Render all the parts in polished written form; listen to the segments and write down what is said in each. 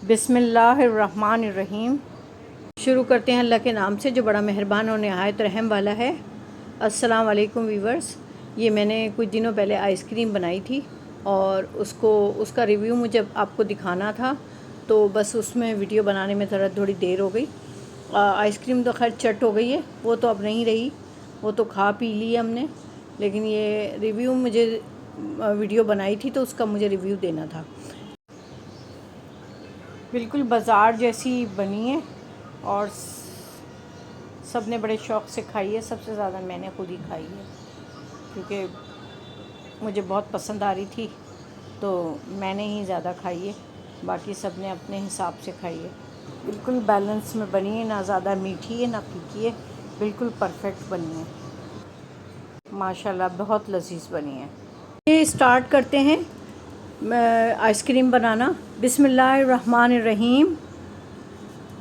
बिस्मिल्लाहिर्रहमानिर्रहीम। शुरू करते हैं अल्लाह के नाम से जो बड़ा मेहरबान और नहायत रहम वाला है। अस्सलाम वालेकुम वीवर्स। ये मैंने कुछ दिनों पहले आइसक्रीम बनाई थी और उसका रिव्यू मुझे आपको दिखाना था, तो बस उसमें वीडियो बनाने में थोड़ी देर हो गई। आइसक्रीम तो खैर चट हो गई है, वो तो अब नहीं रही, वो तो खा पी ली हमने। लेकिन ये रिव्यू मुझे वीडियो बनाई थी तो उसका मुझे रिव्यू देना था। बिल्कुल बाज़ार जैसी बनी है और सब ने बड़े शौक़ से खाई है। सबसे ज़्यादा मैंने खुद ही खाई है क्योंकि मुझे बहुत पसंद आ रही थी, तो मैंने ही ज़्यादा खाई है, बाकी सब ने अपने हिसाब से खाई है। बिल्कुल बैलेंस में बनी है, ना ज़्यादा मीठी है ना फीकी है, बिल्कुल परफेक्ट बनी है। माशाल्लाह बहुत लजीज बनी है। ये स्टार्ट करते हैं आइसक्रीम बनाना। बिस्मिल्लाहिर्रहमानिर्रहीम।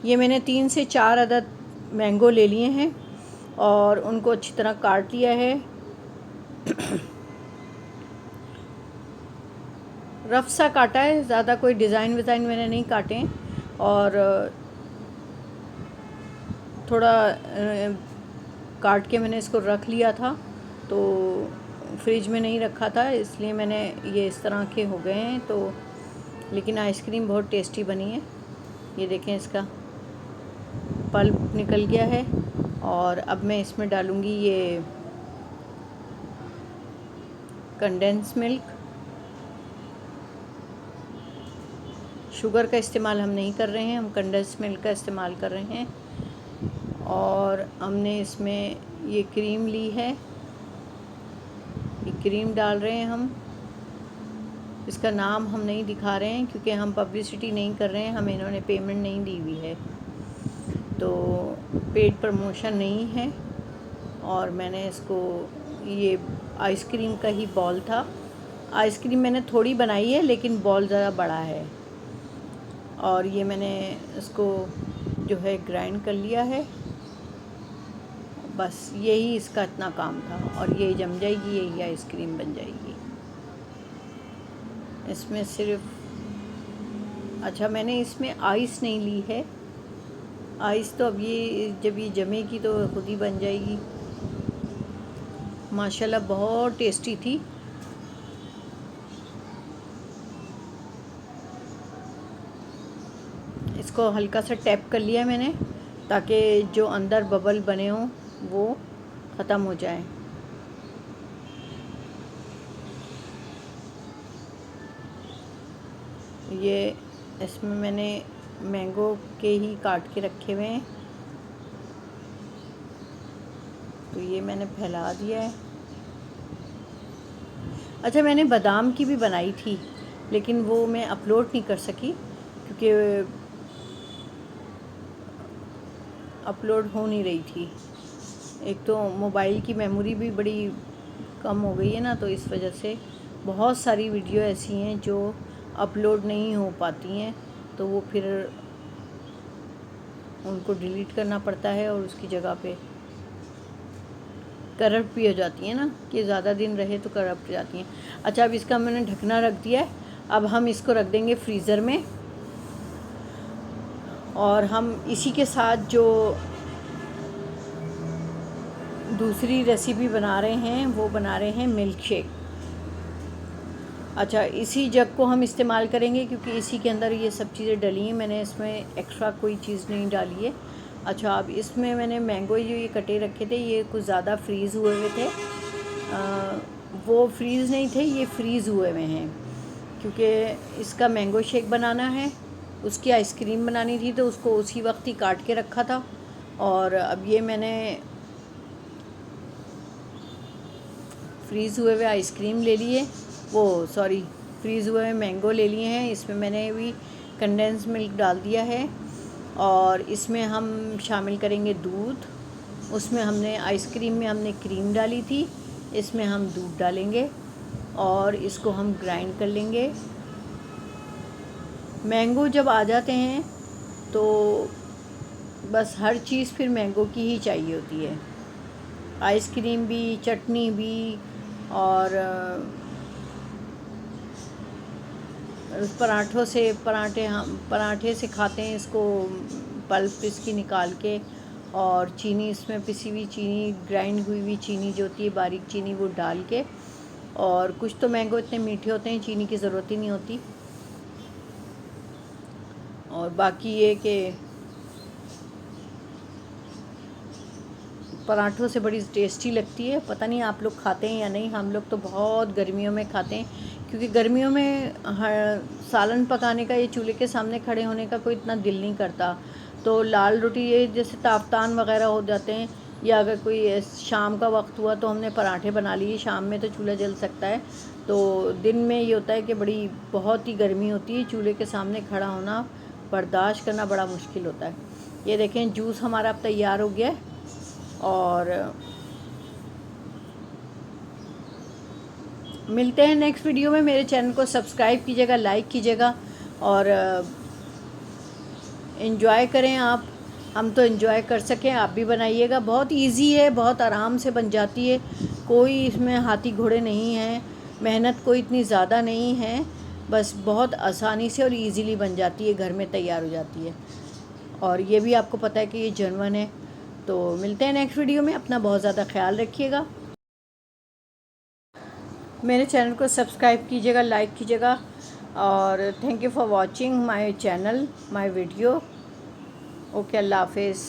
ये मैंने 3 से 4 अदद मैंगो ले लिए हैं और उनको अच्छी तरह काट लिया है। रफ सा काटा है, ज़्यादा कोई डिज़ाइन विज़ाइन मैंने नहीं काटे हैं। और थोड़ा काट के मैंने इसको रख लिया था, तो फ्रिज में नहीं रखा था, इसलिए मैंने ये इस तरह के हो गए हैं। तो लेकिन आइसक्रीम बहुत टेस्टी बनी है। ये देखें, इसका पल्प निकल गया है। और अब मैं इसमें डालूँगी ये कंडेंस मिल्क। शुगर का इस्तेमाल हम नहीं कर रहे हैं, हम कंडेंस मिल्क का इस्तेमाल कर रहे हैं। और हमने इसमें ये क्रीम ली है, ये क्रीम डाल रहे हैं हम। इसका नाम हम नहीं दिखा रहे हैं क्योंकि हम पब्लिसिटी नहीं कर रहे हैं, हमें इन्होंने पेमेंट नहीं दी हुई है, तो पेड प्रमोशन नहीं है। और मैंने इसको, ये आइसक्रीम का ही बॉल था। आइसक्रीम मैंने थोड़ी बनाई है लेकिन बॉल ज़रा बड़ा है। और ये मैंने इसको जो है ग्राइंड कर लिया है। बस यही इसका इतना काम था और ये जम जाएगी, यही आइसक्रीम बन जाएगी। इसमें सिर्फ, अच्छा मैंने इसमें आइस नहीं ली है। आइस तो अब ये जब ये जमेगी तो खुद ही बन जाएगी। माशाल्लाह बहुत टेस्टी थी। इसको हल्का सा टैप कर लिया मैंने ताकि जो अंदर बबल बने हों वो ख़त्म हो जाए। ये इसमें मैंने मैंगो के ही काट के रखे हुए हैं, तो ये मैंने फैला दिया है। अच्छा, मैंने बादाम की भी बनाई थी लेकिन वो मैं अपलोड नहीं कर सकी क्योंकि अपलोड हो नहीं रही थी। एक तो मोबाइल की मेमोरी भी बड़ी कम हो गई है ना, तो इस वजह से बहुत सारी वीडियो ऐसी हैं जो अपलोड नहीं हो पाती हैं, तो वो फिर उनको डिलीट करना पड़ता है और उसकी जगह पे करप्ट भी हो जाती हैं ना, कि ज़्यादा दिन रहे तो करप्ट हो जाती हैं। अच्छा, अब इसका मैंने ढकना रख दिया है। अब हम इसको रख देंगे फ्रीज़र में और हम इसी के साथ जो दूसरी रेसिपी बना रहे हैं वो बना रहे हैं मिल्क शेक। अच्छा, इसी जग को हम इस्तेमाल करेंगे क्योंकि इसी के अंदर ये सब चीज़ें डली हैं, मैंने इसमें एक्स्ट्रा कोई चीज़ नहीं डाली है। अच्छा, अब इसमें मैंने मैंगो जो ये कटे रखे थे, ये कुछ ज़्यादा फ्रीज़ हुए हुए थे। वो फ्रीज़ नहीं थे, ये फ्रीज़ हुए हुए हैं क्योंकि इसका मैंगो शेक बनाना है, उसकी आइसक्रीम बनानी थी, तो उसको उसी वक्त ही काट के रखा था। और अब ये मैंने फ्रीज़ हुए हुए आइसक्रीम ले लिए, फ्रीज़ हुए हुए मैंगो ले लिए हैं। इसमें मैंने भी कंडेंस मिल्क डाल दिया है और इसमें हम शामिल करेंगे दूध। उसमें हमने आइसक्रीम में हमने क्रीम डाली थी, इसमें हम दूध डालेंगे और इसको हम ग्राइंड कर लेंगे। मैंगो जब आ जाते हैं तो बस हर चीज़ फिर मैंगो की ही चाहिए होती है, आइसक्रीम भी, चटनी भी, और पराठे से खाते हैं इसको, पल्प इसकी निकाल के, और चीनी इसमें पिसी हुई चीनी, ग्राइंड हुई हुई चीनी जो होती है, बारीक चीनी, वो डाल के। और कुछ तो मैंगो इतने मीठे होते हैं चीनी की ज़रूरत ही नहीं होती। और बाकी ये कि पराठों से बड़ी टेस्टी लगती है। पता नहीं आप लोग खाते हैं या नहीं, हम लोग तो बहुत गर्मियों में खाते हैं, क्योंकि गर्मियों में सालन पकाने का, ये चूल्हे के सामने खड़े होने का कोई इतना दिल नहीं करता। तो लाल रोटी, ये जैसे ताफ्तान वगैरह हो जाते हैं, या अगर कोई शाम का वक्त हुआ तो हमने पराठे बना लिए। शाम में तो चूल्हा जल सकता है, तो दिन में ये होता है कि बहुत ही गर्मी होती है, चूल्हे के सामने खड़ा होना, बर्दाश्त करना बड़ा मुश्किल होता है। ये देखें जूस हमारा अब तैयार हो गया है। और मिलते हैं नेक्स्ट वीडियो में। मेरे चैनल को सब्सक्राइब कीजिएगा, लाइक कीजिएगा, और इन्जॉय करें आप। हम तो इन्जॉय कर सकें, आप भी बनाइएगा। बहुत इजी है, बहुत आराम से बन जाती है, कोई इसमें हाथी घोड़े नहीं हैं, मेहनत कोई इतनी ज़्यादा नहीं है, बस बहुत आसानी से और इजीली बन जाती है, घर में तैयार हो जाती है। और ये भी आपको पता है कि ये जेन्युइन है। तो मिलते हैं नेक्स्ट वीडियो में, अपना बहुत ज़्यादा ख्याल रखिएगा। मेरे चैनल को सब्सक्राइब कीजिएगा, लाइक कीजिएगा, और thank you for watching my channel, my video. Okay, अल्लाह हाफिज़।